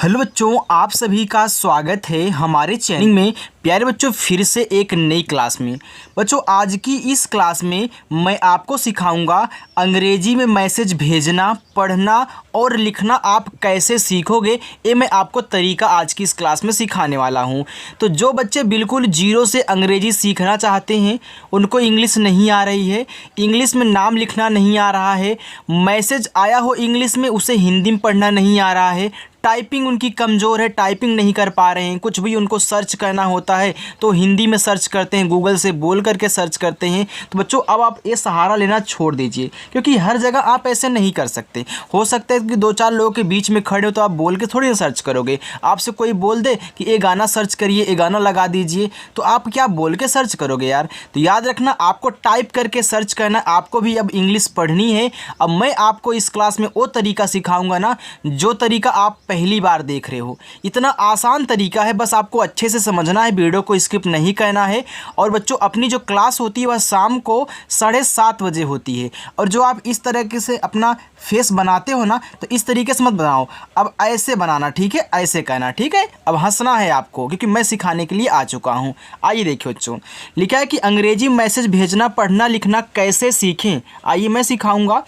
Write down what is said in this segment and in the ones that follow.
Hello बच्चों, आप सभी का स्वागत है हमारे चैनल में। प्यारे बच्चों, फिर से एक नई क्लास में। बच्चों, आज की इस क्लास में मैं आपको सिखाऊंगा अंग्रेजी में मैसेज भेजना, पढ़ना और लिखना आप कैसे सीखोगे। ये मैं आपको तरीका आज की इस क्लास में सिखाने वाला हूँ। तो जो बच्चे बिल्कुल जीरो से अंग्रेजी सीखना चाहते हैं, उनको इंग्लिश नहीं आ रही है, इंग्लिश में नाम लिखना नहीं आ रहा है, मैसेज आया हो इंग्लिश में उसे हिंदी में पढ़ना नहीं आ रहा है, टाइपिंग उनकी कमज़ोर है, टाइपिंग नहीं कर पा रहे हैं, कुछ भी उनको सर्च करना होता है तो हिंदी में सर्च करते हैं, गूगल से बोल करके सर्च करते हैं। तो बच्चों, अब आप ये सहारा लेना छोड़ दीजिए, क्योंकि हर जगह आप ऐसे नहीं कर सकते। हो सकता है कि दो चार लोगों के बीच में खड़े हो तो आप बोल के थोड़ी ना सर्च करोगे। आपसे कोई बोल दे कि ये गाना सर्च करिए, ये गाना लगा दीजिए, तो आप क्या बोल के सर्च करोगे यार। तो याद रखना, आपको टाइप करके सर्च करना। आपको भी अब इंग्लिश पढ़नी है। अब मैं आपको इस क्लास में वो तरीका सिखाऊंगा ना, जो तरीका आप पहली बार देख रहे हो। इतना आसान तरीका है, बस आपको अच्छे से समझना है, वीडियो को स्किप नहीं करना है। और बच्चों, अपनी जो क्लास होती है वह शाम को 7:30 बजे होती है। और जो आप इस तरीके से अपना फेस बनाते हो ना, तो इस तरीके से मत बनाओ। अब ऐसे बनाना, ठीक है, ऐसे कहना, ठीक है। अब हंसना है आपको, क्योंकि मैं सिखाने के लिए आ चुका हूँ। आइए देखिए बच्चों, लिखा है कि अंग्रेजी मैसेज भेजना, पढ़ना, लिखना कैसे सीखें। आइए मैं सिखाऊंगा।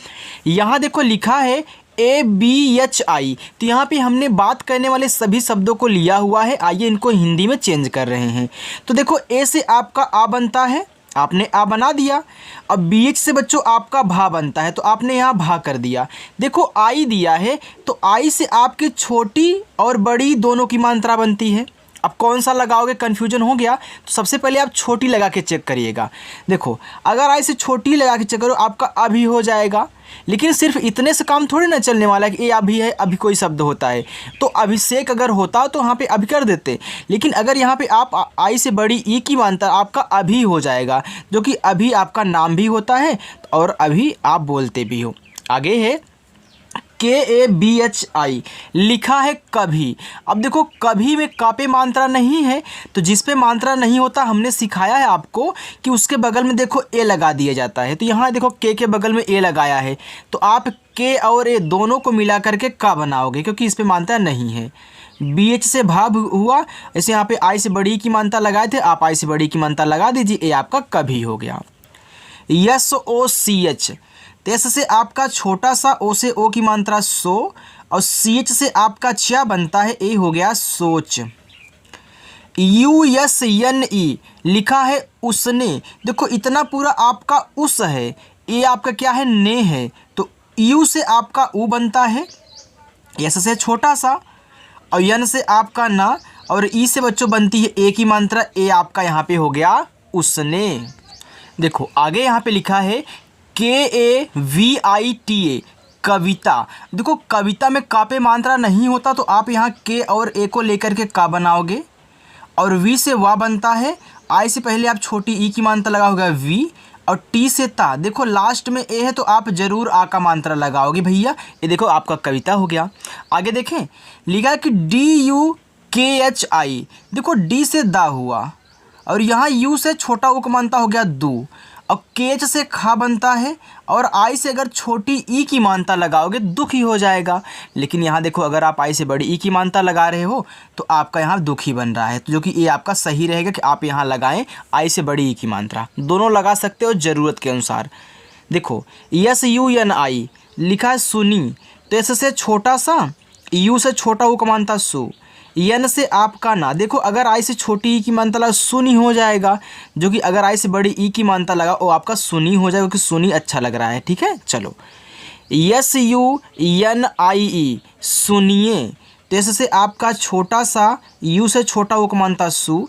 यहाँ देखो लिखा है ABHI। तो यहाँ पे हमने बात करने वाले सभी शब्दों को लिया हुआ है। आइए इनको हिंदी में चेंज कर रहे हैं। तो देखो, ए से आपका आ बनता है, आपने आ बना दिया। अब BH से बच्चों आपका भा बनता है, तो आपने यहाँ भा कर दिया। देखो आई दिया है, तो आई से आपकी छोटी और बड़ी दोनों की मात्रा बनती है। अब कौन सा लगाओगे, कन्फ्यूजन हो गया, तो सबसे पहले आप छोटी लगा के चेक करिएगा। देखो, अगर आई से छोटी लगा के चेक करो, आपका अभी हो जाएगा। लेकिन सिर्फ इतने से काम थोड़ी ना चलने वाला है कि ये अभी है, अभी कोई शब्द होता है तो अभिषेक अगर होता तो यहाँ पे अभी कर देते। लेकिन अगर यहाँ पे आप आई से बड़ी ई की मानता, आपका अभी हो जाएगा, जो कि अभी आपका नाम भी होता है और अभी आप बोलते भी हो। आगे है KABHI, लिखा है कभी। अब देखो, कभी में का पे मात्रा नहीं है, तो जिस पे मात्रा नहीं होता हमने सिखाया है आपको कि उसके बगल में देखो ए लगा दिया जाता है। तो यहाँ देखो के बगल में ए लगाया है, तो आप के और ए दोनों को मिला करके का बनाओगे, क्योंकि इस पे मात्रा नहीं है। BH से भाव हुआ, ऐसे यहाँ पे आई से बड़ी की मात्रा लगाए थे, आप आई से बड़ी की मात्रा लगा दीजिए, ए आपका कभी हो गया। SOCH, तेस से आपका छोटा सा, ओ से ओ की मात्रा सो, और CH से आपका च्या बनता है, ए हो गया सोच। USNE, लिखा है उसने। देखो, इतना पूरा आपका उस है, ए आपका क्या है, ने है, तो यू से आपका ऊ बनता है, एस से छोटा सा, और यन से आपका ना, और ई से बच्चों बनती है ए की मात्रा, ए आपका यहाँ पे हो गया उसने। देखो आगे यहाँ पे लिखा है KAVITA, कविता। देखो, कविता में का पे मात्रा नहीं होता, तो आप यहाँ के और ए को लेकर के का बनाओगे, और वी से वा बनता है। आई से पहले आप छोटी ई की मात्रा लगाओगे वी, और टी से ता। देखो लास्ट में ए है, तो आप जरूर आ का मात्रा लगाओगे भैया। ये देखो आपका कविता हो गया। आगे देखें, लिखा है कि DUKHI। देखो, डी से दा हुआ, और यहाँ यू से छोटा ऊ का मात्रा हो गया दू, और केच से खा बनता है, और आई से अगर छोटी ई की मात्रा लगाओगे दुखी हो जाएगा। लेकिन यहाँ देखो, अगर आप आई से बड़ी ई की मात्रा लगा रहे हो तो आपका यहाँ दुखी बन रहा है, तो जो कि ये आपका सही रहेगा कि आप यहाँ लगाएं आई से बड़ी ई की मात्रा। दोनों लगा सकते हो ज़रूरत के अनुसार। देखो, SUNI, लिखा है सुनी। तो एस से छोटा सा, यू से छोटा ऊ का मात्रा सु, यन से आपका ना। देखो, अगर आई से छोटी ई की मात्रा लगा सुनी हो जाएगा, जो कि अगर आई से बड़ी ई की मात्रा लगा वो आपका सुनी हो जाएगा, क्योंकि सुनी अच्छा लग रहा है, ठीक है। चलो, SUNIE, सुनिए। तो ऐसे से आपका छोटा सा, यू से छोटा वो का मात्रा सु,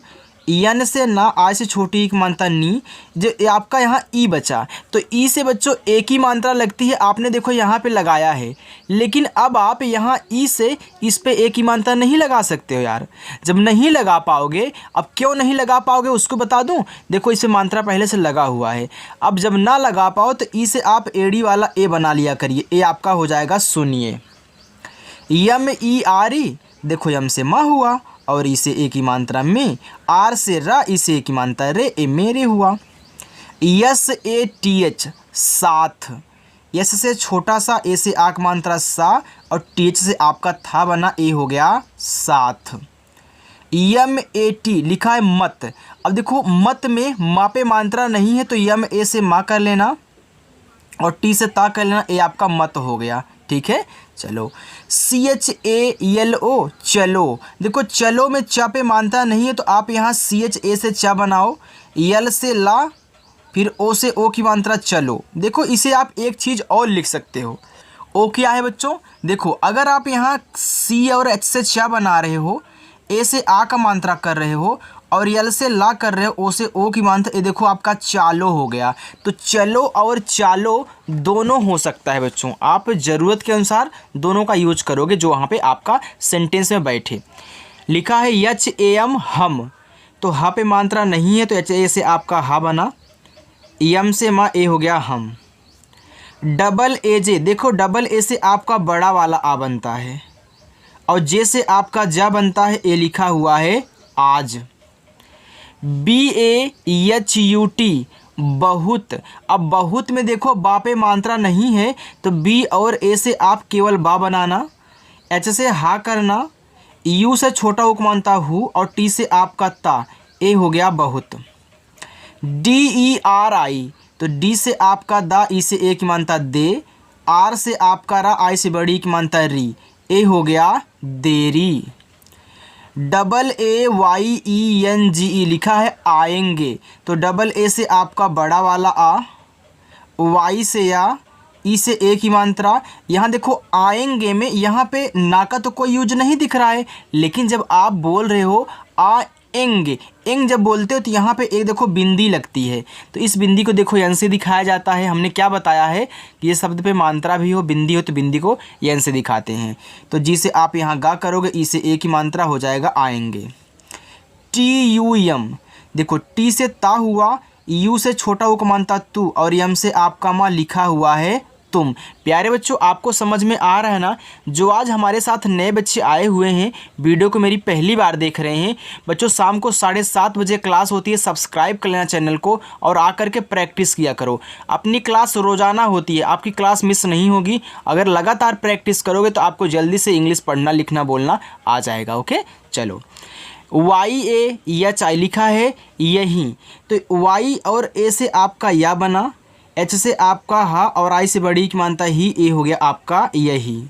यन से ना, आई से छोटी ई की मात्रा नी, जो आपका यहाँ ई बचा। तो ई से बच्चों ए की मात्रा लगती है, आपने देखो यहाँ पे लगाया है। लेकिन अब आप यहाँ ई से इस पे ए की मात्रा नहीं लगा सकते हो यार। जब नहीं लगा पाओगे, अब क्यों नहीं लगा पाओगे उसको बता दूं। देखो, इसे मात्रा पहले से लगा हुआ है। अब जब ना लगा पाओ तो ई से आप एडी वाला ए बना लिया करिए, ए आपका हो जाएगा सुनिए। MERE, देखो यम से माँ हुआ, और इसे ए की मात्रा में, आर से रा, इसे ए की मात्रा रे, ए मेरे हुआ। SATH, साथ। यस से छोटा सा, ए से आक मात्रा सा, और टीएच से आपका था बना, ए हो गया साथ। यम ए टी लिखा है मत। अब देखो मत में मा पे मात्रा नहीं है तो यम ए से मा कर लेना और टी से ता कर लेना, ए आपका मत हो गया। ठीक है, चलो C H A L O चलो। देखो चलो में च पे मात्रा नहीं है तो आप यहाँ सी एच ए से च बनाओ, यल से ला, फिर ओ से ओ की मात्रा चलो। देखो इसे आप एक चीज़ और लिख सकते हो। ओ क्या है बच्चों, देखो अगर आप यहाँ सी और एच से च बना रहे हो, ए से आ का मात्रा कर रहे हो और यल से ला कर रहे हो, ओ से ओ की मात्रा, ये देखो आपका चालो हो गया। तो चलो और चालो दोनों हो सकता है बच्चों, आप ज़रूरत के अनुसार दोनों का यूज करोगे जो वहाँ पे आपका सेंटेंस में बैठे। लिखा है यच ए एम हम, तो हा पे मात्रा नहीं है तो एच ए से आपका हा बना, यम से मा, ए हो गया हम। डबल ए जे, देखो डबल ए से आपका बड़ा वाला आ बनता है और जे से आपका जा बनता है, ए लिखा हुआ है आज। B A H U T बहुत। अब बहुत में देखो बा पे मात्रा नहीं है तो बी और ए से आप केवल बा बनाना, एच से हा करना, यू से छोटा उक मानता हूँ और टी से आपका ता, ए हो गया बहुत। डी ई आर आई, तो डी से आपका दा, ई से ए की मानता दे, आर से आपका रा, आई से बड़ी की मानता री, ए हो गया देरी। Double A Y E N G E लिखा है आएंगे, तो डबल ए से आपका बड़ा वाला आ, वाई से या, ई से ए की मात्रा। यहाँ देखो आएंगे में यहाँ पे ना का तो कोई यूज नहीं दिख रहा है, लेकिन जब आप बोल रहे हो आएंगे, एंग जब बोलते हो तो यहाँ पे एक देखो बिंदी लगती है, तो इस बिंदी को देखो यन से दिखाया जाता है। हमने क्या बताया है कि ये शब्द पे मात्रा भी हो, बिंदी हो, तो बिंदी को यन से दिखाते हैं। तो जी से आप यहाँ गा करोगे, ई से ए की मात्रा हो जाएगा आएंगे। टी यू यम, देखो टी से ता हुआ, यू से छोटा उक मानता तू और यम से आपका माँ लिखा हुआ है तुम। प्यारे बच्चों आपको समझ में आ रहा है ना। जो आज हमारे साथ नए बच्चे आए हुए हैं, वीडियो को मेरी पहली बार देख रहे हैं, बच्चों शाम को 7:30 बजे क्लास होती है, सब्सक्राइब कर लेना चैनल को और आकर के प्रैक्टिस किया करो। अपनी क्लास रोज़ाना होती है, आपकी क्लास मिस नहीं होगी। अगर लगातार प्रैक्टिस करोगे तो आपको जल्दी से इंग्लिश पढ़ना लिखना बोलना आ जाएगा। ओके, चलो वाई ए एच आई लिखा है यही, तो वाई और ए से आपका या बना, एच से आपका हा और आई से बड़ी की मानता ही, ए हो गया आपका यही।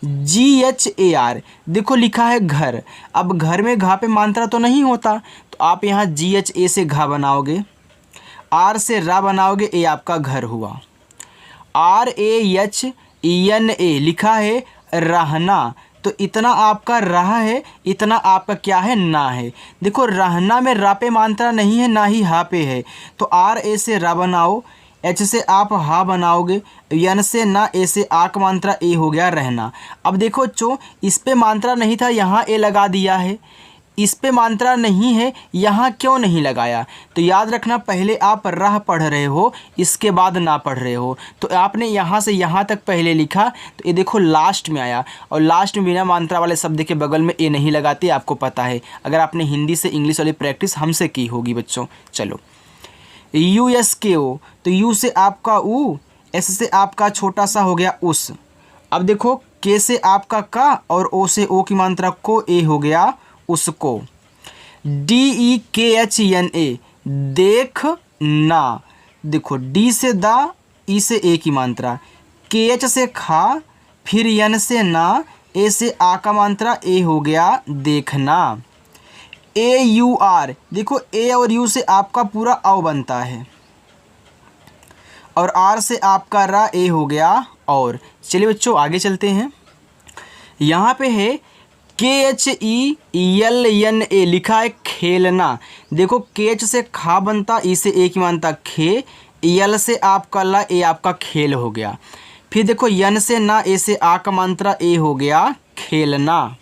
जी एच ए आर, देखो लिखा है घर। अब घर में घा पे मात्रा तो नहीं होता तो आप यहाँ जी एच ए से घा बनाओगे, आर से रा बनाओगे, ए आपका घर हुआ। R A H N A लिखा है रहना, तो इतना आपका रहा है, इतना आपका क्या है ना है। देखो रहना में रा पे मात्रा नहीं है ना ही हा पे है, तो आर ए से रा बनाओ, एच से आप हा बनाओगे, यन से ना, ए से आक मात्रा, ए हो गया रहना। अब देखो बच्चों इस पे मात्रा नहीं था, यहाँ ए लगा दिया है, इस पे मात्रा नहीं है, यहाँ क्यों नहीं लगाया। तो याद रखना पहले आप रह पढ़ रहे हो, इसके बाद ना पढ़ रहे हो, तो आपने यहाँ से यहाँ तक पहले लिखा, तो ये देखो लास्ट में आया, और लास्ट में बिना मात्रा वाले शब्द के बगल में ए नहीं लगाते, आपको पता है अगर आपने हिंदी से इंग्लिश वाली प्रैक्टिस हमसे की होगी बच्चों। चलो यू एस के ओ, तो यू से आपका ऊ, एस से आपका छोटा सा हो गया उस। अब देखो के से आपका का और ओ से ओ की मात्रा को, ए हो गया उसको। डी ई के एच एन ए देख ना, देखो डी से दा, ई से ए की मात्रा, के एच से खा, फिर यन से ना, ए से आ का मात्रा, ए हो गया देखना। ए यू आर, देखो ए और यू से आपका पूरा औ बनता है और आर से आपका रा, ए हो गया और। चलिए बच्चों आगे चलते हैं। यहाँ पे है K H E L N A लिखा है खेलना। देखो के एच से खा बनता, ई से ए की मानता खे, यल से आपका ला, ए आपका खेल हो गया। फिर देखो यन से ना, ए से आ का मात्रा, ए हो गया खेलना।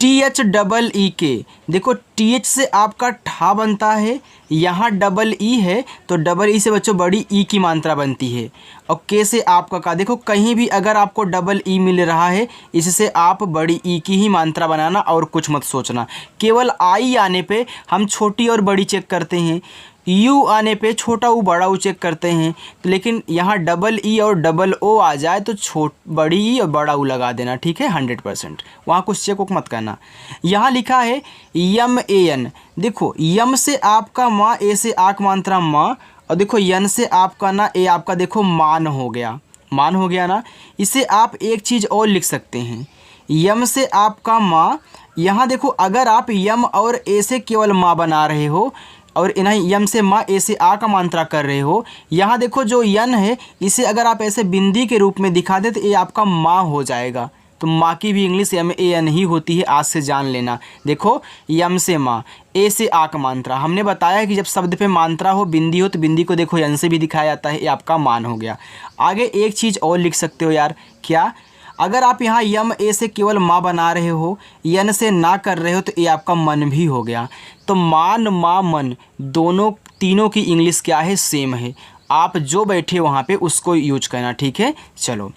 टी एच डबल ई के, देखो टी एच से आपका ठा बनता है, यहाँ डबल ई है तो डबल ई से बच्चों बड़ी ई की मात्रा बनती है, और के से आपका का। देखो कहीं भी अगर आपको डबल ई मिल रहा है, इससे आप बड़ी ई की ही मात्रा बनाना और कुछ मत सोचना। केवल आई आने पे हम छोटी और बड़ी चेक करते हैं। यू आने पे छोटा ऊ बड़ा ऊ चेक करते हैं, तो लेकिन यहाँ डबल ई और डबल ओ आ जाए तो बड़ी ई और बड़ा ऊ लगा देना, ठीक है 100%। वहाँ कुछ चेक वक मत करना। यहाँ लिखा है यम ए एन, देखो यम से आपका माँ, ए से आक मात्रा माँ, और देखो यन से आपका ना, ए आपका देखो मान हो गया, मान हो गया ना। इसे आप एक चीज़ और लिख सकते हैं, यम से आपका माँ, यहाँ देखो अगर आप यम और ए से केवल माँ बना रहे हो और इन्हें यम से माँ, ए से आ का मात्रा कर रहे हो, यहाँ देखो जो यन है इसे अगर आप ऐसे बिंदी के रूप में दिखा दे तो ये आपका माँ हो जाएगा। तो माँ की भी इंग्लिश यम ए एन ही होती है, आज से जान लेना। देखो यम से माँ, ए से आ का मात्रा, हमने बताया है कि जब शब्द पे मात्रा हो, बिंदी हो, तो बिंदी को देखो यन से भी दिखाया जाता है, ये आपका मान हो गया। आगे एक चीज़ और लिख सकते हो यार, क्या? अगर आप यहाँ यम ए से केवल माँ बना रहे हो, यन से ना कर रहे हो, तो ये आपका मन भी हो गया। तो मान, माँ, मन दोनों तीनों की इंग्लिश क्या है? सेम है। आप जो बैठे वहाँ पे उसको यूज करना, ठीक है। चलो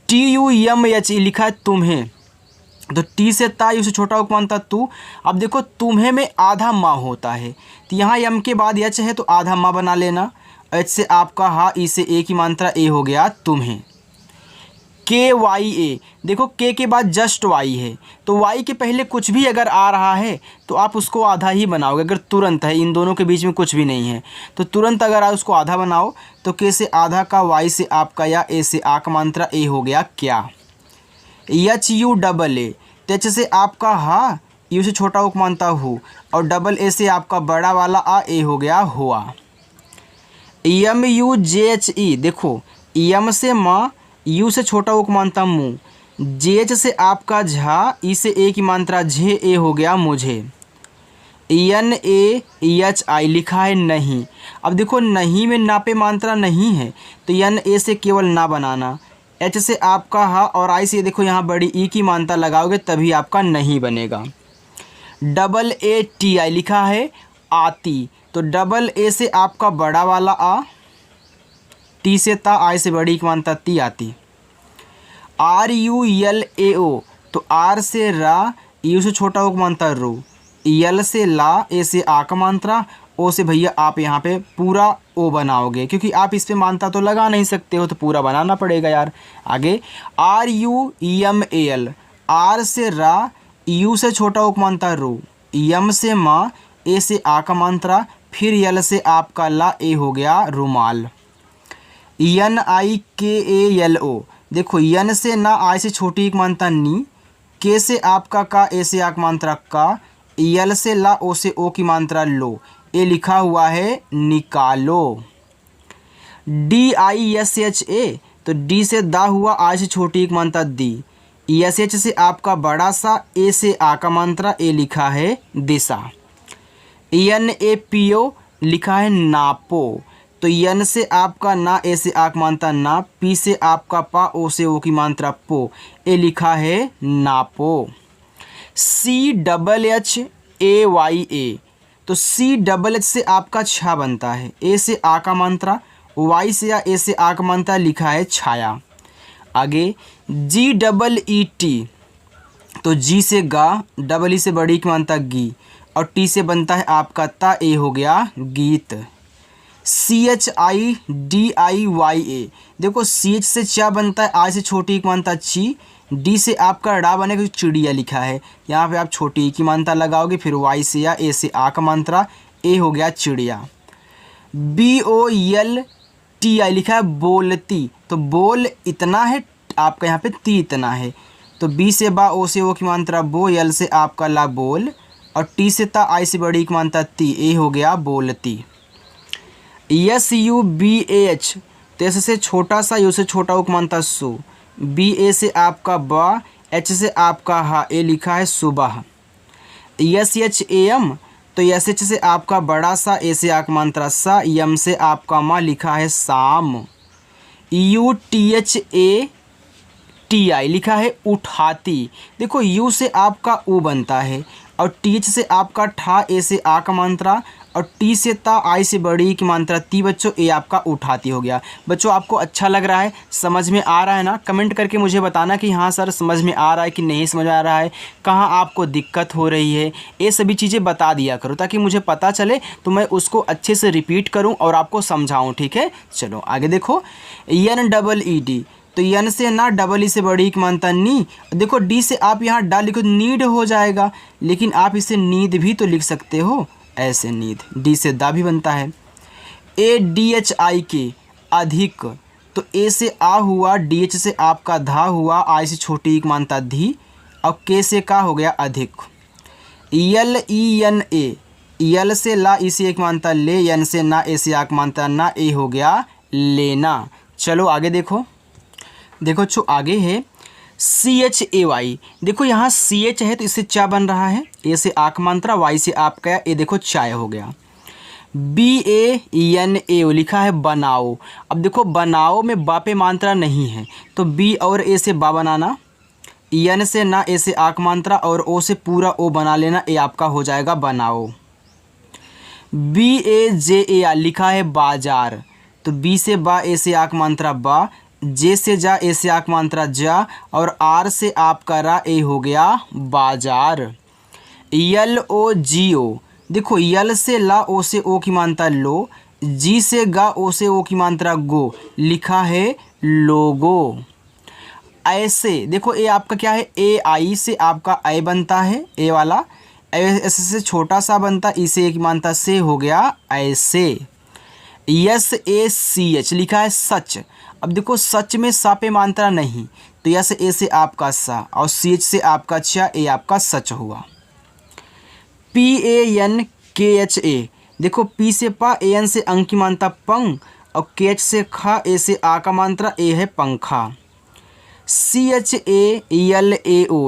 टी यू यम एच लिखा है तुम्हें, तो टी से ता, यू से छोटा उपमानता तू। अब देखो तुम्हें में आधा माँ होता है, तो यहाँ यम के बाद एच है तो आधा माँ बना लेना। एच से आपका हा, ई से ए की मात्रा, ए हो गया तुम्हें। के वाई ए, देखो के के बाद जस्ट वाई है, तो वाई के पहले कुछ भी अगर आ रहा है तो आप उसको आधा ही बनाओगे। अगर तुरंत है, इन दोनों के बीच में कुछ भी नहीं है, तो तुरंत अगर आप उसको आधा बनाओ तो के से आधा का, वाई से आपका या, ए से आ का मात्रा, ए हो गया क्या। H U double A, H से आपका हा, यू से छोटा उपमानता हूँ, और डबल ए से आपका बड़ा वाला आ, ए हो गया हुआ। यम यू जे एच ई, देखो यम से माँ, यू से छोटा उपमानता मुँह, जेच से आपका झा, ई से ए की मात्रा झे, ए हो गया मुझे। एन ए एच आई लिखा है नहीं। अब देखो नहीं में ना पे मात्रा नहीं है, तो एन ए से केवल ना बनाना। एच से आपका हा, और आई से देखो यहाँ बड़ी ई की मात्रा लगाओगे तभी आपका नहीं बनेगा। डबल ए टी आई लिखा है आती, तो डबल ए से आपका बड़ा वाला आ, टी से ता, आई से बड़ी की मात्रा ती, आती। आर यू यल ए ओ, तो आर से रा, यू से छोटा ओ मात्रा रो, यल से ला, ए से आ का मात्रा, ओ से भैया आप यहाँ पे पूरा ओ बनाओगे, क्योंकि आप इस पे मात्रा तो लगा नहीं सकते हो, तो पूरा बनाना पड़ेगा यार। आगे R U M A L, R से रा, यू से छोटा ओ मात्रा रो, यम से माँ, ए से आ का मात्रा, फिर यल से आपका ला, ए हो गया रुमाल। एन आई के ए एल ओ, देखो यन से ना, आई से छोटी एक मात्रा नी, के से आपका का, ए से आक मात्रा का, यल से ला, ओ से ओ की मात्रा लो, ए लिखा हुआ है निकालो। D I S H A, तो डी से दा हुआ, आई से छोटी एक मात्रा दी, एस एच से आपका बड़ा सा, ए से आ का मात्रा, ए लिखा है दिशा। एन ए पी ओ लिखा है नापो, तो यन से आपका ना, ए से आक मात्रा ना, पी से आपका पा, ओ से ओ की मात्रा पो, ए लिखा है नापो। C double H A Y A, तो सी डबल एच से आपका छा बनता है, ए से आ का मात्रा, वाई से या, ए से आ का मात्रा, लिखा है छाया। आगे जी डबल ई टी, तो जी से गा, डबल ई से बड़ी की मात्रा गी, और टी से बनता है आपका ता, ए हो गया गीत। C H I D I Y A, देखो सी एच से चा बनता है, आई से छोटी की मात्रा ची, डी से आपका डा बनेगा, चिड़िया लिखा है, यहाँ पे आप छोटी की मात्रा लगाओगे, फिर वाई से या, ए से आ का मात्रा, ए हो गया चिड़िया। B O L T I लिखा है बोलती, तो बोल इतना है, आपका यहाँ पे ती इतना है, तो बी से बा, ओ से ओ की मात्रा बो, यल से आपका ला बोल, और टी से ता, आई से बड़ी की मात्रा ती, ए हो गया बोलती। S U B A H, तो एस से छोटा सा, यू से छोटा उपमानता सु, बी ए से आपका बा, एच से आपका हा, ए लिखा है सुबह। एस एच ए एम, तो एस एच से आपका बड़ा सा, ए से आक मात्रा सा, यम से आपका माँ, लिखा है शाम। U T H A T I लिखा है उठाती, देखो यू से आपका ऊ बनता है, और TH से आपका ठा, ए से आ का मात्रा, और टी से ता, आई से बड़ी की मात्रा ती बच्चों, ए आपका उठाती हो गया। बच्चों आपको अच्छा लग रहा है, समझ में आ रहा है ना? कमेंट करके मुझे बताना कि हाँ सर समझ में आ रहा है कि नहीं समझ आ रहा है, कहाँ आपको दिक्कत हो रही है, ये सभी चीज़ें बता दिया करो ताकि मुझे पता चले तो मैं उसको अच्छे से रिपीट करूँ और आपको समझाऊँ। ठीक है, चलो आगे देखो। NEED, तो एन से ना, डबल ई से बड़ी की मानता नी। देखो डी से आप यहाँ डा लिखो नीड हो जाएगा, लेकिन आप इसे नींद भी तो लिख सकते हो ऐसे, नींद। डी से दा भी बनता है। ADHIK, अधिक, तो ए से आ हुआ, DH से आपका धा हुआ, आई से छोटी एक मानता धी, और के से का हो गया अधिक। LENA, यल से ला, ई से एक मानता ले, एन से ना, ए से आक मानता ना, ए हो गया लेना। चलो आगे देखो। देखो आगे है CHAY। देखो यहाँ CH है तो इससे चा बन रहा है, ए से आक मात्रा, वाई से आपका, ए देखो चाय हो गया। BANAO लिखा है बनाओ। अब देखो बनाओ में बा पे मात्रा नहीं है तो बी और ए से बा बनाना, एन से ना, ए से आक मात्रा, और ओ से पूरा ओ बना लेना, ए आपका हो जाएगा बनाओ। BAJAR लिखा है बाजार, तो बी से बा, ए से आक मात्रा बा, जे से जा, ए से आक मात्रा जा, और आर से आपका रा, ए हो गया बाजार। LOGO, देखो यल से ला, ओ से ओ की मात्रा लो, जी से गा, ओ से ओ की मात्रा गो, लिखा है लोगो। ऐसे देखो ए आपका क्या है, AI से आपका ए बनता है, ए वाला, ऐसे से छोटा सा बनता, इसे एक मानता से हो गया ऐसे। SACH लिखा है सच। अब देखो सच में सा पे मात्रा नहीं तो यस ए से आपका सा, और CH से आपका चा, ए आपका सच हुआ। PANKHA, देखो पी से पा, AN से अंक की मात्रा पंग, और KH से खा, ए से आ का मात्रा, ए है पंखा। CHALAO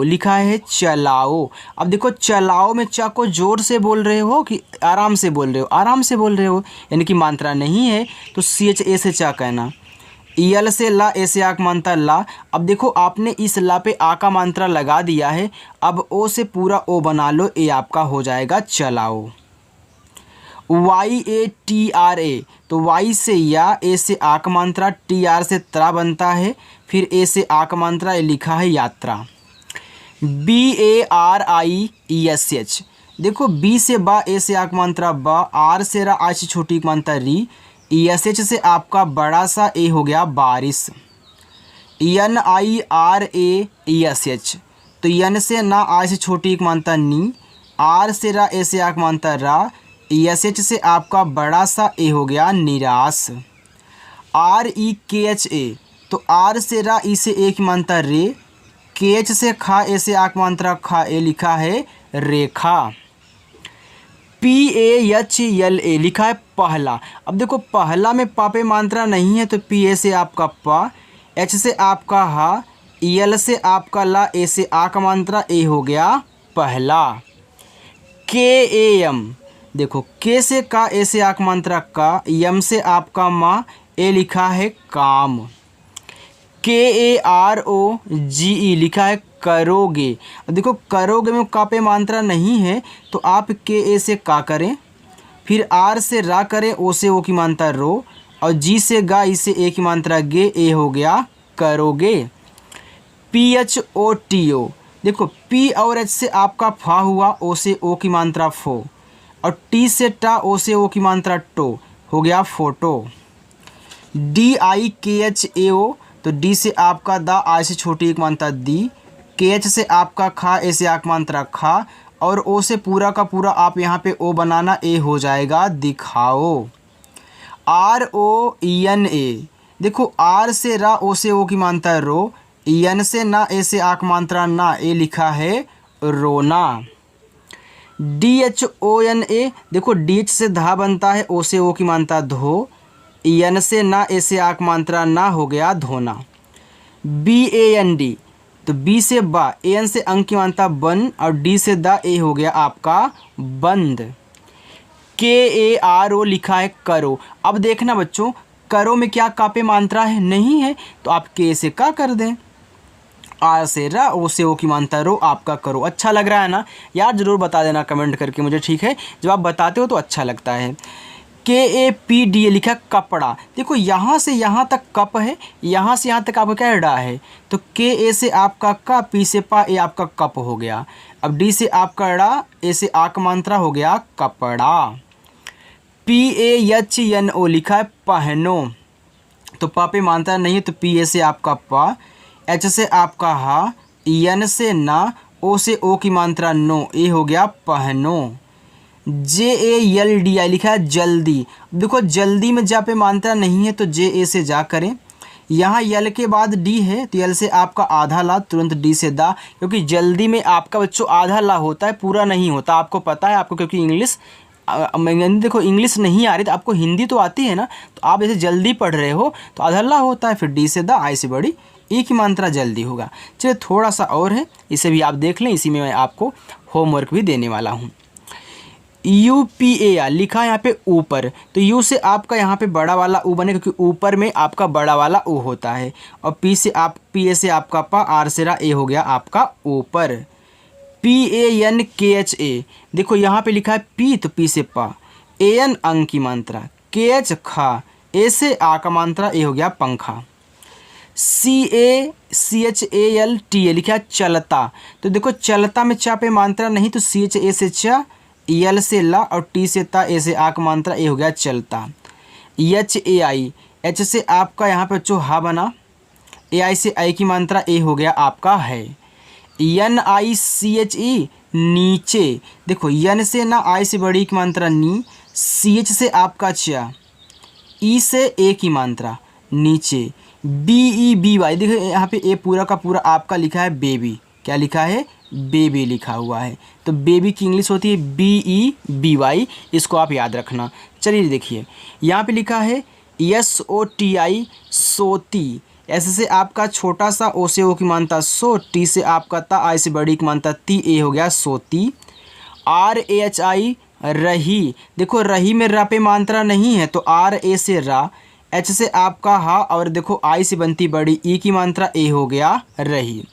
लिखा है चलाओ। अब देखो चलाओ में चा को जोर से बोल रहे हो कि आराम से बोल रहे हो? आराम से बोल रहे हो, यानी कि मात्रा नहीं है तो CHA से चा कहना। यल से ला, ए से आक मात्रा ला। अब देखो आपने इस ला पे आ का मात्रा लगा दिया है, अब ओ से पूरा ओ बना लो, ए आपका हो जाएगा चलाओ। YATRA, तो वाई से या, ए से आक मात्रा, TR से त्रा बनता है, फिर ए से आक मात्रा, ए लिखा है यात्रा। BARIESH, देखो बी से बा, ए से आक मात्रा बा, आर से रा, आई से छोटी मात्रा री, ESH से आपका बड़ा सा, ए हो गया बारिश। NIRAESH, तो एन से ना, आई से छोटी एक मात्रा नी, आर से रा, ए से आक मात्रा रा, ESH से आपका बड़ा सा, ए हो गया निराश। REKHA, तो आर से रा, ई से एक मात्रा रे, KH से खा, ए से आक मात्रा खा, ए लिखा है रेखा। PAHLA लिखा है पहला। अब देखो पहला में पा पे मात्रा नहीं है तो PA से आपका पा, H से आपका हा, EL से आपका ला, ए से आ का मात्रा, ए हो गया पहला। KAM, देखो के से का, ए से आक मात्रा का, यम से आपका माँ, ए लिखा है काम। KAROGE लिखा है करोगे। अब देखो करोगे में का पे मात्रा नहीं है तो आप KA से का करें, फिर आर से रा करें, ओ से ओ की मात्रा रो, और जी से गा, इसे ए की मात्रा गे, ए हो गया करोगे। PHOTO, देखो पी और एच से आपका फा हुआ, ओ से ओ की मात्रा फो, और टी से टा, ओ से ओ की मात्रा टो, हो गया फोटो। DIKHAO, तो डी से आपका दा, आई से छोटी एक मात्रा दी, KH से आपका खा, ए से आक मात्रा खा, और ओ से पूरा का पूरा आप यहाँ पे ओ बनाना, ए हो जाएगा दिखाओ। ROENA, देखो आर से रा, ओ से ओ की मात्रा रो, एन से ना, ए से आक मात्रा ना, ए लिखा है रोना। DHONA, देखो DH से धा बनता है, ओ से ओ की मात्रा धो, एन से ना, ए से आक मात्रा ना, हो गया धोना। BAND, तो बी से बा, एन से अंक की मात्रा बन, और डी से दा, ए हो गया आपका बंद। KARO लिखा है करो। अब देखना बच्चों, करो में क्या का पे मात्रा है नहीं है तो आप के से का कर दें, आ से रा, ओ से ओ की मानता रो, आपका करो। अच्छा लग रहा है ना यार? ज़रूर बता देना कमेंट करके मुझे, ठीक है? जब आप बताते हो तो अच्छा लगता है। KAPDA लिखा कपड़ा। देखो यहाँ से यहाँ तक कप है, यहाँ से यहाँ तक आपका क्या है? डा है। तो KA से आपका का, P से पा, ए आपका कप हो गया। अब D से आपका डा, ए से आक मात्रा हो गया कपड़ा। PAHNO लिखा है पहनो। तो पा पे मात्रा नहीं है तो PA से आपका पा, H से आपका हा, N से ना, O से ओ की मात्रा नो, ए हो गया पहनो। JALDI लिखा है जल्दी। देखो जल्दी में जा पे मात्रा नहीं है तो JA से जा करें। यहाँ यल के बाद डी है तो यल से आपका आधा ला, तुरंत डी से दा, क्योंकि जल्दी में आपका बच्चों आधा ला होता है, पूरा नहीं होता। आपको पता है, आपको क्योंकि इंग्लिश देखो इंग्लिश नहीं आ रही तो आपको हिंदी तो आती है ना, तो आप जैसे जल्दी पढ़ रहे हो तो आधा ला होता है, फिर डी से दा, आई से बड़ी ई की मात्रा जल्दी होगा। चलिए थोड़ा सा और है, इसे भी आप देख लें, इसी में मैं आपको होमवर्क भी देने वाला हूँ। UPA लिखा है यहाँ पे ऊपर, तो यू से आपका यहाँ पे बड़ा वाला ऊ बने, क्योंकि ऊपर में आपका बड़ा वाला ऊ होता है। और PA से आपका पा, आर से रा, ए हो गया आपका ऊपर। PANKHA देखो यहाँ पे लिखा है पी, तो पी से पा, AN अंग की मात्रा, KH खा, ए से आ का मात्रा, ए हो गया पंखा। CHALTA लिखा है चलता। तो देखो चलता में चा पे मात्रा नहीं तो CHA से चा, यल से ला, और टी से ता, ए से आक मात्रा, ए हो गया चलता। HAI, एच से आपका यहाँ पे जो हा बना, AI से आई की मात्रा, ए हो गया आपका है। NICHE नीचे। देखो यन से ना, आई से बड़ी की मात्रा नी, CH से आपका चा, ई से ए की मात्रा नीचे। BEBY देखो यहाँ पे ए पूरा का पूरा आपका लिखा है बेबी। क्या लिखा है? बेबी लिखा हुआ है। तो बेबी की इंग्लिश होती है BEBY, इसको आप याद रखना। चलिए देखिए यहाँ पे लिखा है SOTI सोती। ऐसे से आपका छोटा सा, ओ से ओ की मानता सो, टी से आपका ता, आई से बड़ी की मानता ती, ए हो गया सोती। RAHI रही। देखो रही में रा पे मात्रा नहीं है तो RA से रा, एच से आपका हा, और देखो आई से बनती बड़ी ई की मात्रा, ए हो गया रही।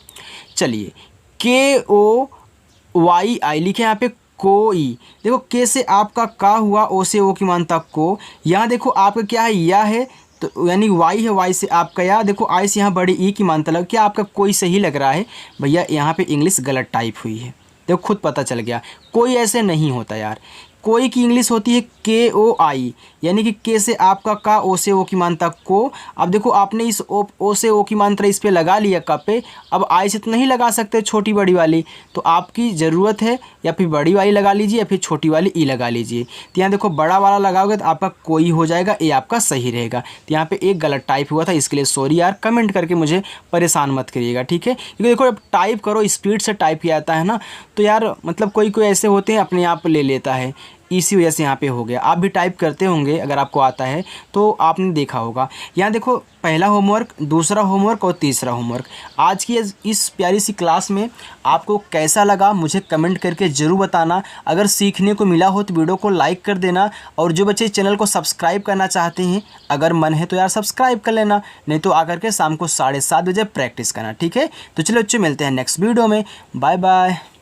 चलिए KOYI लिखे यहाँ पे कोई। देखो के से आपका का हुआ, ओ से ओ की मात्रा को। यहाँ देखो आपका क्या है? या है, तो यानी वाई है, वाई से आपका या। देखो आई से यहाँ बड़ी ई की मात्रा लग, क्या आपका कोई सही लग रहा है? भैया यहाँ पे इंग्लिश गलत टाइप हुई है, देखो खुद पता चल गया। कोई ऐसे नहीं होता यार। कोई की इंग्लिश होती है KOI, यानी कि के से आपका का, ओ से ओ की मात्रा को। अब देखो आपने इस ओ से ओ की मात्रा इस पे लगा लिया का पे, अब आई से तो नहीं लगा सकते छोटी बड़ी वाली, तो आपकी ज़रूरत है या फिर बड़ी वाली लगा लीजिए या फिर छोटी वाली ई लगा लीजिए। तो यहाँ देखो बड़ा वाला लगाओगे तो आपका कोई हो जाएगा, ए आपका सही रहेगा। तो यहाँ पे एक गलत टाइप हुआ था, इसके लिए सॉरी यार। कमेंट करके मुझे परेशान मत करिएगा, ठीक है? क्योंकि देखो अब टाइप करो, स्पीड से टाइप किया जाता है ना, तो यार मतलब कोई कोई ऐसे होते हैं अपने आप ले लेता है, इसी वजह से यहाँ पे हो गया। आप भी टाइप करते होंगे, अगर आपको आता है तो आपने देखा होगा। यहाँ देखो पहला होमवर्क, दूसरा होमवर्क और तीसरा होमवर्क। आज की इस प्यारी सी क्लास में आपको कैसा लगा मुझे कमेंट करके ज़रूर बताना। अगर सीखने को मिला हो तो वीडियो को लाइक कर देना, और जो बच्चे चैनल को सब्सक्राइब करना चाहते हैं, अगर मन है तो यार सब्सक्राइब कर लेना, नहीं तो आकर के शाम को 7:30 बजे प्रैक्टिस करना, ठीक है? तो चलो बच्चों मिलते हैं नेक्स्ट वीडियो में। Bye bye.